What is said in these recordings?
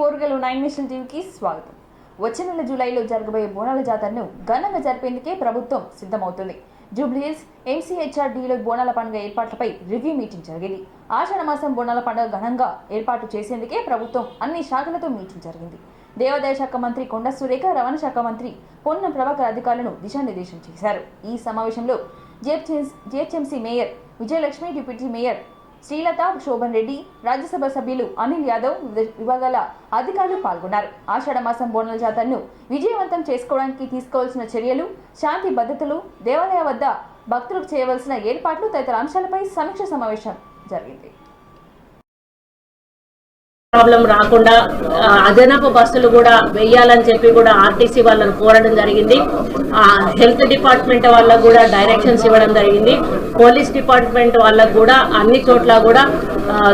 Orugallu 9 nation టీవీకి స్వాగతం. వచ్చే నెల జూలైలో జరగబోయే బోనాల జాతరను ఘనంగా జరిపేందుకే ప్రభుత్వం సిద్ధమవుతుంది. జూబ్లీహిల్స్ MCHRDలో బోనాల పండుగ ఏర్పాట్లపై రివ్యూ మీటింగ్ జరిగింది. ఆషాఢ మాసం బోనాల పండుగ ఘనంగా ఏర్పాటు చేసేందుకే ప్రభుత్వం అన్ని శాఖలతో మీటింగ్ జరిగింది. దేవాదాయ శాఖ మంత్రి కొండ సురేఖ, రవాణా శాఖ మంత్రి పొన్నం ప్రభాకర్ అధికారులను దిశానిర్దేశం చేశారు. ఈ సమావేశంలో GHMC mayor Vijayalakshmi, deputy mayor Srilatha, Shobhan Reddy, Rajya Sabha సభ్యులు అనిల్ యాదవ్, విభాగాల అధికారులు పాల్గొన్నారు. ఆషాఢ మాసం బోనాల జాతరను విజయవంతం చేసుకోవడానికి తీసుకోవాల్సిన చర్యలు, శాంతి భద్రతలు, దేవాలయ వద్ద భక్తులకు చేయవలసిన ఏర్పాట్లు తదితర అంశాలపై సమీక్ష సమావేశం జరిగింది. ప్రాబ్లం రాకుండా అదనపు బస్సులు కూడా వేయాలని చెప్పి కూడా ఆర్టీసీ వాళ్ళని కోరడం జరిగింది. హెల్త్ డిపార్ట్మెంట్ వాళ్ళకు కూడా డైరెక్షన్స్ ఇవ్వడం జరిగింది. పోలీస్ డిపార్ట్మెంట్ వాళ్ళకు కూడా అన్ని చోట్ల కూడా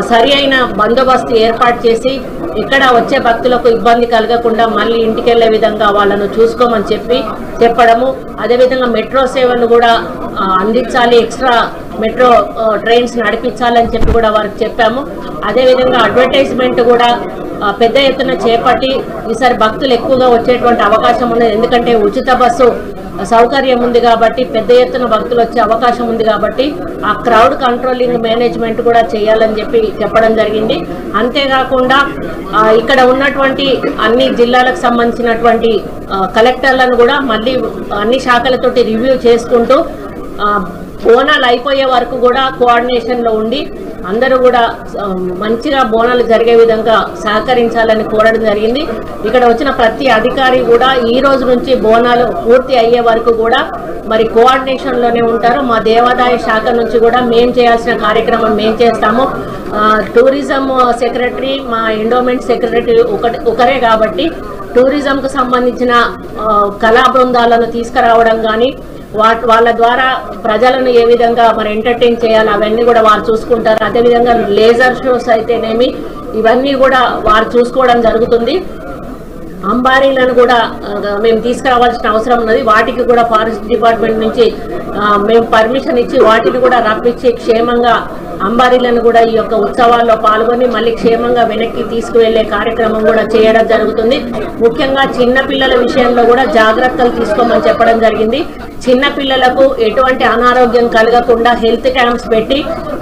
సరి అయిన బందోబస్తు ఏర్పాటు చేసి ఇక్కడ వచ్చే భక్తులకు ఇబ్బంది కలగకుండా మళ్ళీ ఇంటికి వెళ్లే విధంగా వాళ్ళను చూసుకోమని చెప్పడము. అదేవిధంగా మెట్రో సేవలను కూడా అందించాలి, ఎక్స్ట్రా మెట్రో ట్రైన్స్ నడిపించాలని చెప్పి కూడా వారికి చెప్పాము. అదేవిధంగా అడ్వర్టైజ్మెంట్ కూడా పెద్ద ఎత్తున చేపట్టి ఈసారి భక్తులు ఎక్కువగా వచ్చేటువంటి అవకాశం ఉన్నది. ఎందుకంటే ఉచిత బస్సు సౌకర్యం ఉంది కాబట్టి పెద్ద ఎత్తున భక్తులు వచ్చే అవకాశం ఉంది కాబట్టి ఆ క్రౌడ్ కంట్రోలింగ్ మేనేజ్మెంట్ కూడా చేయాలని చెప్పడం జరిగింది. అంతేకాకుండా ఇక్కడ ఉన్నటువంటి అన్ని జిల్లాలకు సంబంధించినటువంటి కలెక్టర్లను కూడా మళ్ళీ అన్ని శాఖలతోటి రివ్యూ చేసుకుంటూ బోనాలు అయిపోయే వరకు కూడా కోఆర్డినేషన్లో ఉండి అందరూ కూడా మంచిగా బోనాలు జరిగే విధంగా సహకరించాలని కోరడం జరిగింది. ఇక్కడ వచ్చిన ప్రతి అధికారి కూడా ఈ రోజు నుంచి బోనాలు పూర్తి అయ్యే వరకు కూడా మరి కోఆర్డినేషన్లోనే ఉంటారు. మా దేవాదాయ శాఖ నుంచి కూడా మేము చేయాల్సిన కార్యక్రమం మేము చేస్తాము. టూరిజం సెక్రటరీ, మా ఎండోమెంట్ సెక్రటరీ ఒకరే కాబట్టి టూరిజంకు సంబంధించిన కళా బృందాలను తీసుకురావడం కానీ వాళ్ళ ద్వారా ప్రజలను ఏ విధంగా మరి ఎంటర్టైన్ చేయాలి అవన్నీ కూడా వారు చూసుకుంటారు. అదేవిధంగా లేజర్ షోస్ అయితేనేమి ఇవన్నీ కూడా వారు చూసుకోవడం జరుగుతుంది. అంబారీలను కూడా మేము తీసుకురావాల్సిన అవసరం ఉన్నది. వాటికి కూడా ఫారెస్ట్ డిపార్ట్మెంట్ నుంచి మేము పర్మిషన్ ఇచ్చి వాటిని కూడా రప్పించి క్షేమంగా అంబారీలను కూడా ఈ యొక్క ఉత్సవాల్లో పాల్గొని మళ్ళీ క్షేమంగా వెనక్కి తీసుకువెళ్లే కార్యక్రమం కూడా చేయడం జరుగుతుంది. ముఖ్యంగా చిన్నపిల్లల విషయంలో కూడా జాగ్రత్తలు తీసుకోమని చెప్పడం జరిగింది. చిన్నపిల్లలకు ఎటువంటి అనారోగ్యం కలగకుండా హెల్త్ క్యాంప్స్ పెట్టి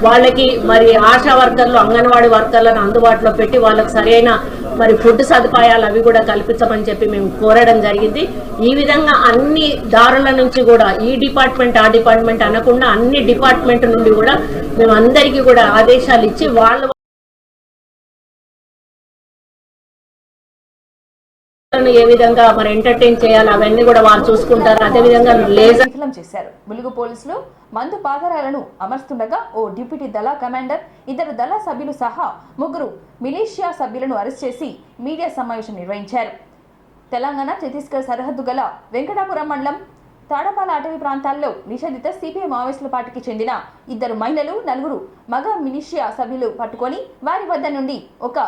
వాళ్ళకి మరి ఆశా వర్కర్లు, అంగన్వాడీ వర్కర్లను అందుబాటులో పెట్టి వాళ్ళకి సరైన మరి ఫుడ్ సదుపాయాలు అవి కూడా కల్పించమని చెప్పి మేము కోరడం జరిగింది. ఈ విధంగా అన్ని దారుల నుంచి కూడా ఈ డిపార్ట్మెంట్ ఆ డిపార్ట్మెంట్ అనకుండా అన్ని డిపార్ట్మెంట్ నుండి కూడా మేము అందరికీ కూడా ఆదేశాలు ఇచ్చి వాళ్ళ ఏ విధంగా మరి ఎంటర్టైన్ చేయాలి అవన్నీ కూడా వారు చూసుకుంటారు. అదేవిధంగా విఫలం చేశారు. ములుగు పోలీసులు మందు పాదరాలను అమర్స్తుండగా ఓ డిప్యూటీ దళ కమాండర్, 2 దళ సభ్యులు సహా 3 మిలీషియా సభ్యులను అరెస్ట్ చేసి మీడియా సమావేశం నిర్వహించారు. తెలంగాణ ఛత్తీస్గఢ్ సరిహద్దు గల వెంకటాపురం మండలం తాడపాల అటవీ ప్రాంతాల్లో నిషేధిత CPI మావోయిస్టుల పార్టీకి చెందిన 2 మహిళలు, 4 మగ మిలీషియా సభ్యులు పట్టుకొని వారి వద్ద నుండి ఒక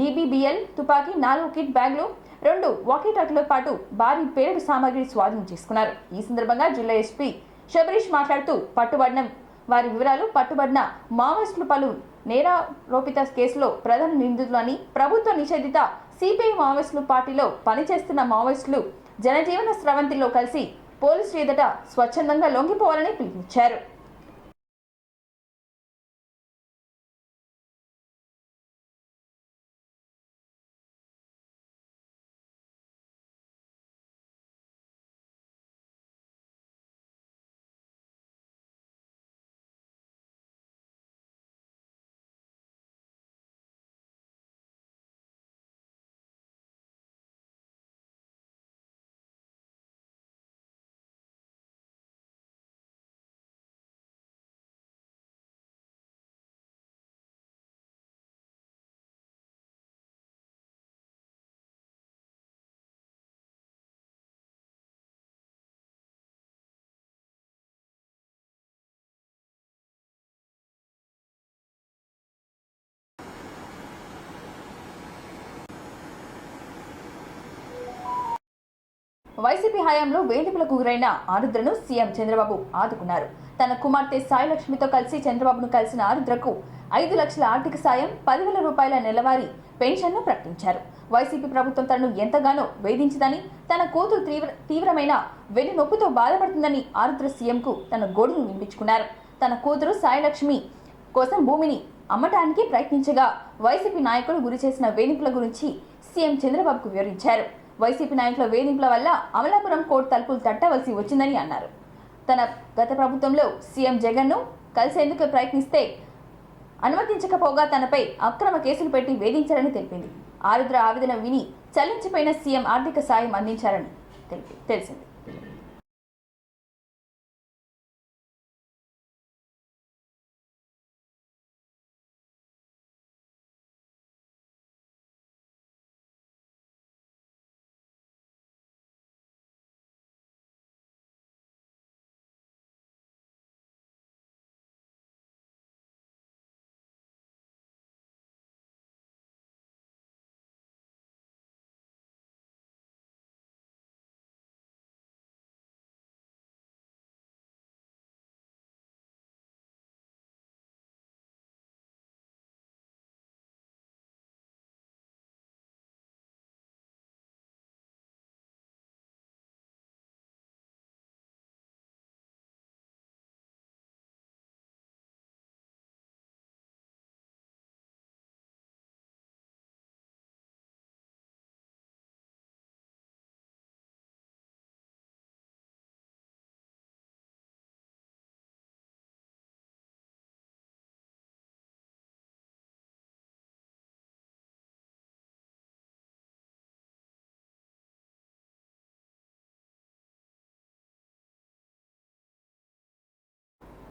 DBBL తుపాకీ, 4 కిట్ బ్యాగ్లు, 2 వాకీటాకీలతో పాటు భారీ పేలుడు సామాగ్రి స్వాధీనం చేసుకున్నారు. ఈ సందర్భంగా జిల్లా SP శబరీష్ మాట్లాడుతూ పట్టుబడిన వారి వివరాలు, పట్టుబడిన మావోయిస్టులు పలు నేరారోపిత కేసులో ప్రధాన నిందితులని, ప్రభుత్వ నిషేధిత CPI మావోయిస్టుల పార్టీలో పనిచేస్తున్న మావోయిస్టులు జనజీవన స్రవంతిలో కలిసి పోలీసులు ఎదుట స్వచ్ఛందంగా లొంగిపోవాలని పిలుపునిచ్చారు. వైసీపీ హయాంలో వేధింపులకు గురైన ఆరుద్రను సీఎం చంద్రబాబు ఆదుకున్నారు. తన కుమార్తె సాయిలక్ష్మితో కలిసి చంద్రబాబును కలిసిన ఆరుద్రకు 5 లక్షల ఆర్థిక సాయం, 10,000 రూపాయల నెలవారీ పెన్షన్ను ప్రకటించారు. వైసీపీ ప్రభుత్వం తనను ఎంతగానో వేధించిందని, తన కూతురు తీవ్రమైన వెన్ను నొప్పితో బాధపడుతుందని ఆరుద్ర సీఎంకు తన గోడును వినిపించుకున్నారు. తన కూతురు సాయిలక్ష్మి కోసం భూమిని అమ్మటానికి ప్రయత్నించగా వైసీపీ నాయకులు గురి చేసిన వేధింపుల గురించి సీఎం చంద్రబాబుకు వివరించారు. వైసీపీ నాయకుల వేధింపుల వల్ల అమలాపురం కోర్టు తలుపులు తట్టవలసి వచ్చిందని అన్నారు. తన గత ప్రభుత్వంలో సీఎం జగన్ను కలిసేందుకు ప్రయత్నిస్తే అనుమతించకపోగా తనపై అక్రమ కేసులు పెట్టి వేధించారని తెలిపింది. ఆరుద్ర ఆవేదన విని చలించిపోయిన సీఎం ఆర్థిక సాయం అందించారని తెలిసింది.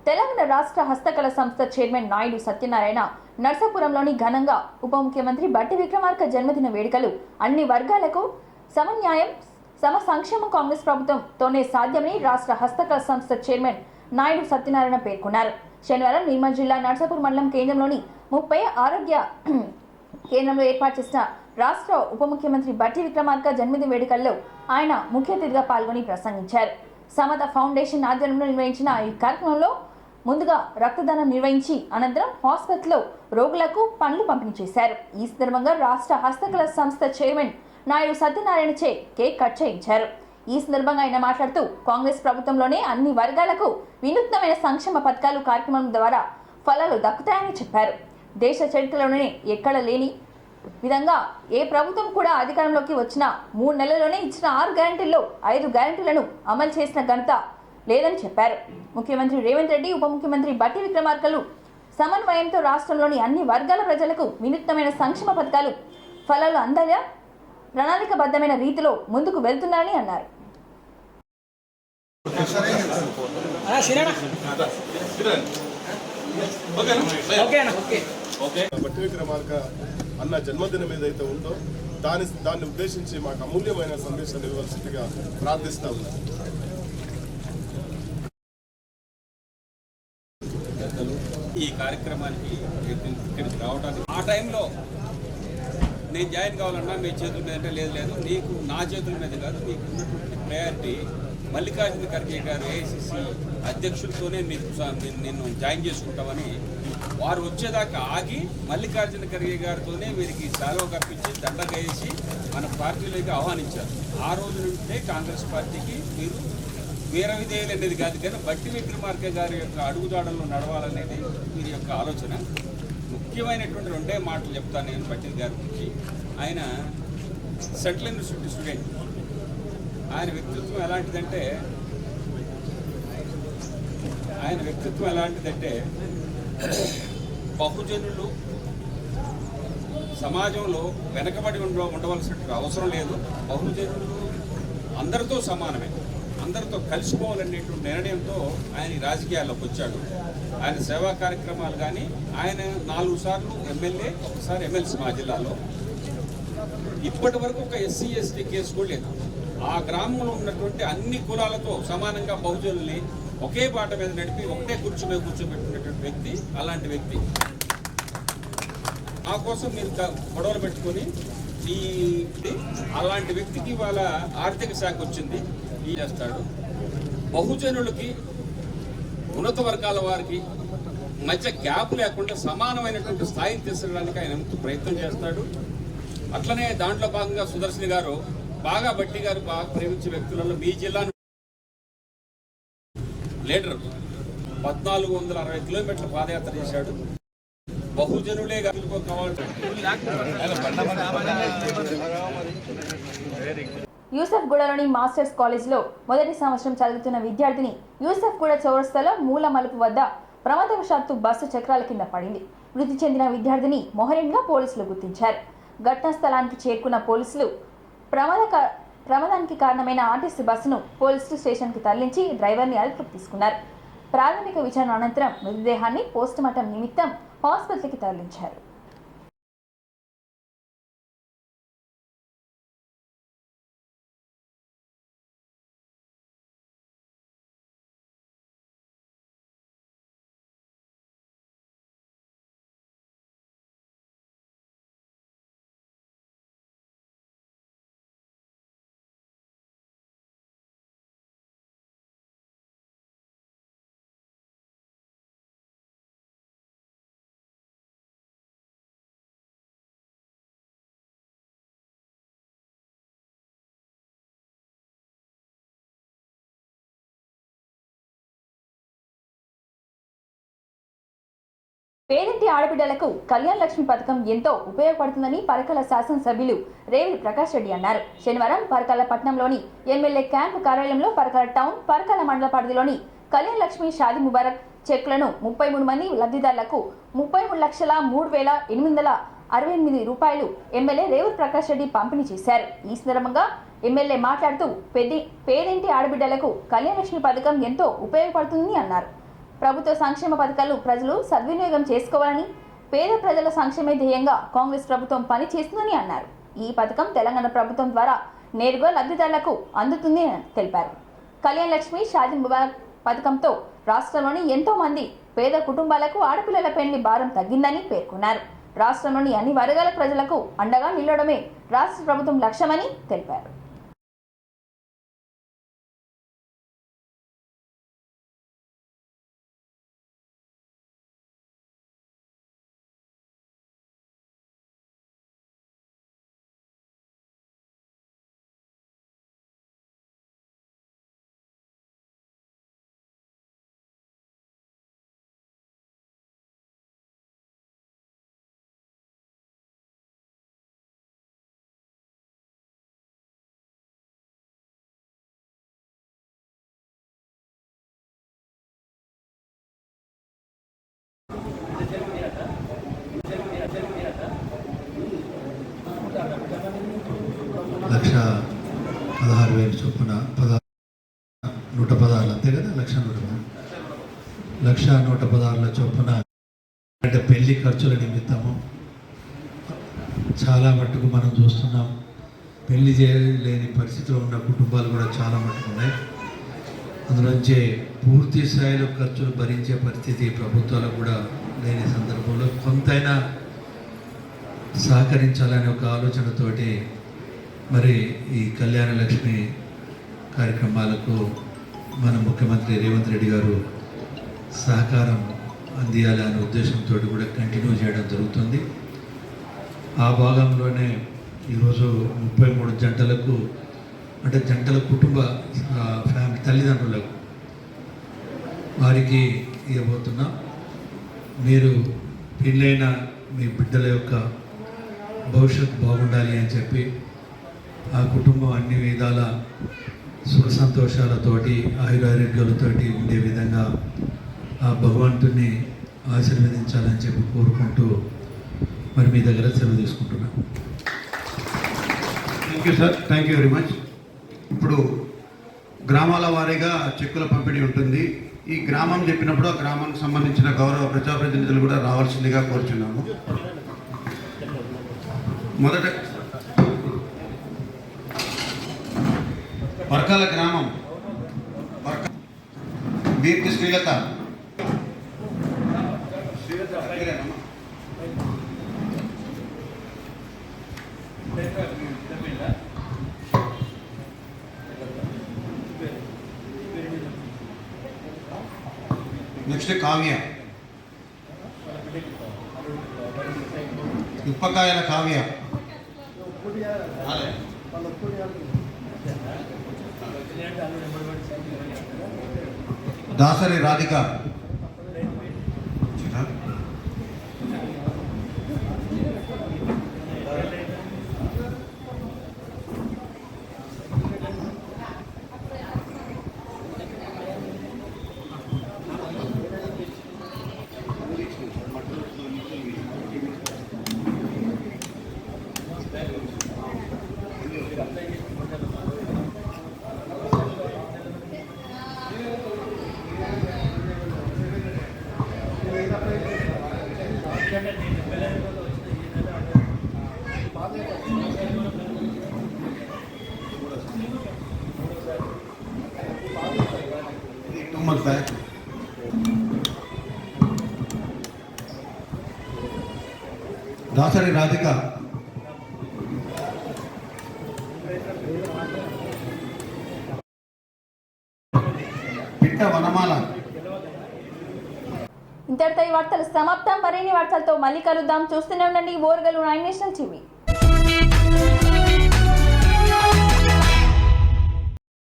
తెలంగాణ రాష్ట్ర హస్తకళ సంస్థ చైర్మన్ నాయుడు సత్యనారాయణ నర్సాపురంలోని ఘనంగా ఉప ముఖ్యమంత్రి బట్టి విక్రమార్క జన్మదిన వేడుకలు అన్ని వర్గాలకు సమన్యాయం సంక్షేమం కాంగ్రెస్ ప్రభుత్వంతోనే సాధ్యమని రాష్ట్ర హస్తకళ సంస్థ చైర్మన్ నాయుడు సత్యనారాయణ పేర్కొన్నారు. శనివారం నిర్మల్ జిల్లా నర్సాపూర్ మండలం కేంద్రంలోని 30 ఆరోగ్య కేంద్రంలో ఏర్పాటు చేసిన రాష్ట్ర ఉప ముఖ్యమంత్రి బట్టి విక్రమార్క జన్మదిన వేడుకల్లో ఆయన ముఖ్య అతిథిగా పాల్గొని ప్రసంగించారు. సమత ఫౌండేషన్ ఆధ్వర్యంలో నిర్వహించిన ఈ కార్యక్రమంలో ముందుగా రక్తదానం నిర్వహించి అనంతరం హాస్పిటల్లో రోగులకు పండ్లు పంపిణీ చేశారు. ఈ సందర్భంగా రాష్ట్ర హస్తకళ సంస్థ చైర్మన్ నాయుడు సత్యనారాయణచే కేక్ కట్ చేయించారు. ఈ సందర్భంగా ఆయన మాట్లాడుతూ కాంగ్రెస్ ప్రభుత్వంలోనే అన్ని వర్గాలకు వినూత్నమైన సంక్షేమ పథకాలు కార్యక్రమం ద్వారా ఫలాలు దక్కుతాయని చెప్పారు. దేశ చరిత్రలోనే ఎక్కడ లేని విధంగా ఏ ప్రభుత్వం కూడా అధికారంలోకి వచ్చిన 3 నెలల్లోనే ఇచ్చిన 6 గ్యారంటీల్లో 5 గ్యారంటీలను అమలు చేసిన ఘనత లేదని చెప్పారు. ముఖ్యమంత్రి రేవంత్ రెడ్డి, ఉప ముఖ్యమంత్రి బట్టి విక్రమార్కలు సమన్వయంతో రాష్ట్రంలోని అన్ని వర్గాల ప్రజలకు వినూత్నమైన సంక్షేమ పథకాలు ఫలాలు అందేలా ప్రణాళికబద్ధమైన రీతిలో ముందుకు వెళ్తున్నారని అన్నారు. బట్టి విక్రమార్క అన్న జన్మదినం ఏదైతే ఉందో దాన్ని ఉద్దేశించి మాకు అమూల్యమైన సందేశాన్ని ఇవ్వాల్సిందిగా ప్రార్థిస్తా ఉన్నాను. ఈ కార్యక్రమానికి ఇక్కడికి రావడానికి ఆ టైంలో నేను జాయిన్ కావాలన్నా మీ చేతుల మీద అంటే లేదు నీకు నా చేతుల మీద కాదు, నీకు ఉన్నటువంటి ప్రయారిటీ మల్లికార్జున ఖర్గే గారు ఏఐసిసి అధ్యక్షులతోనే నిన్ను జాయిన్ చేసుకుంటామని వారు వచ్చేదాకా ఆగి మల్లికార్జున ఖర్గే గారితోనే వీరికి సెలవు కప్పించి దండగా వేసి మన పార్టీలోకి ఆహ్వానించారు. ఆ రోజు నుండే కాంగ్రెస్ పార్టీకి మీరు వీర విధేయులు అనేది కాదు కానీ బట్టి విక్రమార్క గారి యొక్క అడుగుదాడల్లో నడవాలనేది వీరి యొక్క ఆలోచన. ముఖ్యమైనటువంటి 2 మాటలు చెప్తాను నేను బట్టి గారి గురించి. ఆయన సెంట్రల్ యూనివర్సిటీ స్టూడెంట్. ఆయన వ్యక్తిత్వం ఎలాంటిదంటే బహుజనులు సమాజంలో వెనకబడి ఉండవలసిన అవసరం లేదు. బహుజనులు అందరితో సమానమే, అందరితో కలిసిపోవాలనేటువంటి నిర్ణయంతో ఆయన రాజకీయాల్లోకి వచ్చాడు. ఆయన సేవా కార్యక్రమాలు కానీ ఆయన 4 సార్లు ఎమ్మెల్యే, 1 సారి ఎమ్మెల్సీ మా జిల్లాలో. ఇప్పటి వరకు ఒక ఎస్సీ ఎస్టీ కేసు కూడా లేదు. ఆ గ్రామంలో ఉన్నటువంటి అన్ని కులాలతో సమానంగా బహుజనుల్ని ఒకే బాట మీద నడిపి ఒకటే కుర్చీ మీద కూర్చోబెట్టినటువంటి వ్యక్తి. అలాంటి వ్యక్తి ఆ కోసం మీరు గొడవలు పెట్టుకొని అలాంటి వ్యక్తికి వాళ్ళ ఆర్థిక శాఖ వచ్చింది చేస్తాడు. బహుజనులకి ఉన్నత వర్గాల వారికి మధ్య గ్యాప్ లేకుండా సమానమైనటువంటి స్థాయిని తీసుకురావడానికి ఆయన ప్రయత్నం చేస్తాడు. అట్లనే దాంట్లో భాగంగా సుదర్శన్ గారు బాగా బట్టి గారు బాగా ప్రేమించే వ్యక్తులలో మీ జిల్లా లీడర్ 1460 కిలోమీటర్ల పాదయాత్ర చేశాడు. బహుజనులే యూసఫ్గూడలోని మాస్టర్స్ కాలేజ్లో మొదటి సంవత్సరం చదువుతున్న విద్యార్థిని యూసఫ్గూడ చౌరస్తాలో మూల మలుపు వద్ద ప్రమాదవశాత్తు బస్సు చక్రాల కింద పడింది. మృతి చెందిన విద్యార్థిని మొహరిన్గా పోలీసులు గుర్తించారు. ఘటనా స్థలానికి చేరుకున్న పోలీసులు ప్రమాదానికి కారణమైన ఆర్టీసీ బస్సును పోలీసు స్టేషన్కి తరలించి డ్రైవర్ని అదుపులోకి తీసుకున్నారు. ప్రాథమిక విచారణ అనంతరం మృతదేహాన్ని పోస్టుమార్టం నిమిత్తం హాస్పిటల్కి తరలించారు. పేదింటి ఆడబిడ్డలకు కళ్యాణ లక్ష్మి పథకం ఎంతో ఉపయోగపడుతుందని పరకాల శాసనసభ్యులు రేవిడి ప్రకాష్ రెడ్డి అన్నారు. శనివారం పరకాల పట్టణంలోని ఎమ్మెల్యే క్యాంపు కార్యాలయంలో పరకాల టౌన్, పరకాల మండల పరిధిలోని కళ్యాణ లక్ష్మి షాదీ ముబారక్ చెక్లను 33 మంది లబ్ధిదారులకు 33,03,868 రూపాయలు ఎమ్మెల్యే రేవిడి ప్రకాష్ రెడ్డి పంపిణీ చేశారు. ఈ సందర్భంగా ఎమ్మెల్యే మాట్లాడుతూ పేదింటి ఆడబిడ్డలకు కళ్యాణ లక్ష్మి పథకం ఎంతో ఉపయోగపడుతుందని అన్నారు. ప్రభుత్వ సంక్షేమ పథకాలు ప్రజలు సద్వినియోగం చేసుకోవాలని, పేద ప్రజల సంక్షేమ ధ్యేయంగా కాంగ్రెస్ ప్రభుత్వం పనిచేస్తుందని అన్నారు. ఈ పథకం తెలంగాణ ప్రభుత్వం ద్వారా నేరుగా లబ్ధిదారులకు అందుతుందని తెలిపారు. కళ్యాణ లక్ష్మి షాదీ ముబారక్ పథకంతో రాష్ట్రంలోని ఎంతో మంది పేద కుటుంబాలకు ఆడపిల్లల పెళ్లి భారం తగ్గిందని పేర్కొన్నారు. రాష్ట్రంలోని అన్ని వర్గాల ప్రజలకు అండగా నిలవడమే రాష్ట్ర ప్రభుత్వం లక్ష్యమని తెలిపారు. లక్ష 16,000 చొప్పున 116 అంతే కదా, 1,116 చొప్పున అంటే పెళ్లి ఖర్చుల నిమిత్తము చాలా మట్టుకు మనం చూస్తున్నాం. పెళ్లి చేయలేని పరిస్థితిలో ఉన్న కుటుంబాలు కూడా చాలా మట్టుకు ఉన్నాయి. అందులోంచి పూర్తి స్థాయిలో ఖర్చులు భరించే పరిస్థితి ప్రభుత్వాలకు కూడా లేని సందర్భంలో కొంతైనా సహకరించాలనే ఒక ఆలోచనతోటి మరి ఈ కళ్యాణ లక్ష్మి కార్యక్రమాలకు మన ముఖ్యమంత్రి రేవంత్ రెడ్డి గారు సహకారం అందియాలనే ఉద్దేశంతో కూడా కంటిన్యూ చేయడం జరుగుతుంది. ఆ భాగంలోనే ఈరోజు 33 జంటలకు, అంటే జంటల కుటుంబ ఫ్యామిలీ తల్లిదండ్రులకు వారికి ఇవ్వబోతున్నాం. మీరు పెళ్ళైన మీ బిడ్డల యొక్క భవిష్యత్తు బాగుండాలి అని చెప్పి ఆ కుటుంబం అన్ని విధాల సుఖ సంతోషాలతోటి ఆయురారోగ్యాలతోటి ఉండే విధంగా ఆ భగవంతుని ఆశీర్వదించాలని చెప్పి కోరుకుంటూ మరి మీ దగ్గర సెలవు తీసుకుంటున్నాను. Thank you sir, thank you very much. ఇప్పుడు గ్రామాల వారీగా చెక్కుల పంపిణీ ఉంటుంది. ఈ గ్రామం చెప్పినప్పుడు ఆ గ్రామానికి సంబంధించిన గౌరవ ప్రజాప్రతినిధులు కూడా రావాల్సిందిగా కోరుచున్నాము. మొదట పరకాల గ్రామం వీరికి శ్రీలత నెక్స్ట్ కావ్య, ఉప్పకాయల కావ్య, దాసరి రాధిక, దాసరి రాధిక, పిట్ట వనమాల. ఇంతటితో ఈ వార్తలు సమాప్తం. మరిన్ని వార్తలతో మళ్ళీ కలుద్దాం. చూస్తూనే ఉండండి ఓర్గలు 9 నేషనల్ టీవీ.